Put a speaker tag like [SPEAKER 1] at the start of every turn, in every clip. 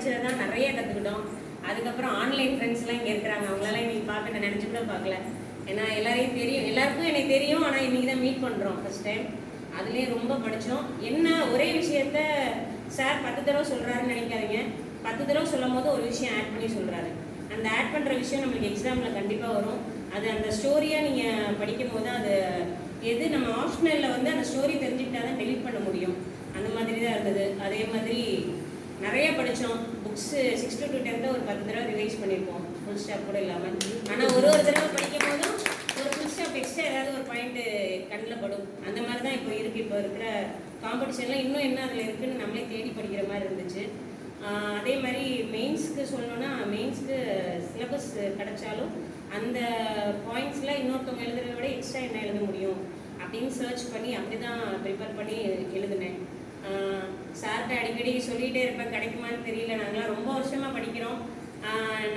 [SPEAKER 1] படிச்சதை தான் நிறைய கற்றுக்கிட்டோம். அதுக்கப்புறம் ஆன்லைன் ஃப்ரெண்ட்ஸ்லாம் இங்கே இருக்கிறாங்க. அவங்களால இன்னைக்கு பார்க்க நான் நினச்சி கூட பார்க்கல. ஏன்னா எல்லாரையும் தெரியும், எல்லாருக்கும் எனக்கு தெரியும். ஆனால் இன்றைக்கி தான் மீட் பண்ணுறோம் ஃபஸ்ட் டைம். அதுலேயே ரொம்ப படித்தோம். என்ன ஒரே விஷயத்த சார் 10 தடவை சொல்கிறாருன்னு நினைக்காதீங்க. 10 தடவை சொல்லும் போது ஒரு விஷயம் ஆட் பண்ணி சொல்கிறாரு. அந்த ஆட் பண்ணுற விஷயம் நம்மளுக்கு எக்ஸாமில் கண்டிப்பாக வரும். அது அந்த ஸ்டோரியாக நீங்கள் படிக்கும் போது அது எது நம்ம ஆப்ஷனலில் வந்து அந்த ஸ்டோரி தெரிஞ்சுக்கிட்டா தான் டெலிட் பண்ண முடியும். அந்த மாதிரி தான் இருந்தது. அதே மாதிரி நிறைய படித்தோம். புக்ஸு 6th to 10th ஒரு 10 தடவை ரிவைஸ் பண்ணியிருப்போம், ஃபுல் ஸ்டாப் கூட இல்லாமல். ஆனால் ஒரு தடவை படிக்கும் போதும் ஒரு ஃபுல் ஸ்டாப் எக்ஸ்ட்ரா ஏதாவது ஒரு பாயிண்ட்டு கண்ணில் படும். அந்த மாதிரி தான் இப்போ இருக்குது. இப்போ இருக்கிற காம்படிஷனில் இன்னும் என்ன அதில் இருக்குதுன்னு நம்மளே தேடி படிக்கிற மாதிரி இருந்துச்சு. அதே மாதிரி மெயின்ஸ்க்கு சொல்லணுன்னா, மெயின்ஸ்க்கு சிலபஸ் கிடச்சாலும் அந்த பாயிண்ட்ஸில் இன்னொருத்தவங்க எழுதுறத விட எக்ஸ்ட்ரா என்ன எழுத முடியும் அப்படின்னு சர்ச் பண்ணி அப்படி தான் ப்ரிப்பேர் பண்ணி எழுதினேன். சார்கிட்ட அடிக்கடி சொல்லிகிட்டே இருப்பேன், கிடைக்குமான்னு தெரியல. நாங்களாம் ரொம்ப வருஷமாக படிக்கிறோம்.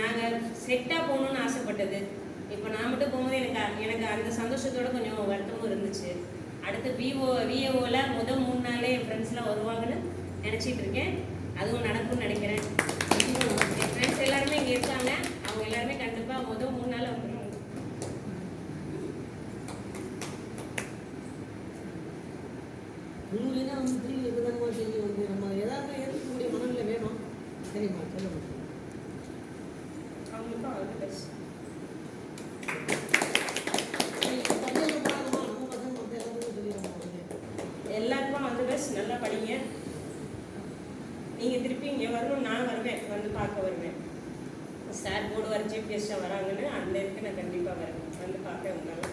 [SPEAKER 1] நாங்கள் செட்டாக போகணுன்னு ஆசைப்பட்டது. இப்போ நான் மட்டும் போகும்போது எனக்கு அந்த சந்தோஷத்தோட கொஞ்சம் வருத்தமும் இருந்துச்சு. அடுத்து விஏஓவில் முதல் 3 நாளே என் ஃப்ரெண்ட்ஸ்லாம் வருவாங்கன்னு நினச்சிட்டு இருக்கேன். அதுவும் நடக்கும்னு நினைக்கிறேன். என் ஃப்ரெண்ட்ஸ் எல்லாருமே இங்கே இருக்காங்க. அவங்க எல்லாருமே கண்டிப்பாக முதல் 3 நாள் வந்துடுவாங்க.
[SPEAKER 2] உண்மையிலே வந்து விதமாக சொல்லி வந்து நம்ம எதாவது ஏற்கக்கூடிய மனநிலை வேணும். சரிம்மா, சொல்லுங்கள்.
[SPEAKER 1] அவங்களுக்கும் ஆல் தி பெஸ்ட். எல்லாருக்கும் ஆல் தி பெஸ்ட். நல்லா படிங்க. நீங்கள் திருப்பி இங்கே வரணும், நான் வருவேன், வந்து பார்க்க வருவேன். சார் போர்டு வர சீஃப் கெஸ்ட்டாக வராங்கன்னு அந்த இதுக்கு நான் கண்டிப்பாக வரேன், வந்து பார்க்க உங்களால்.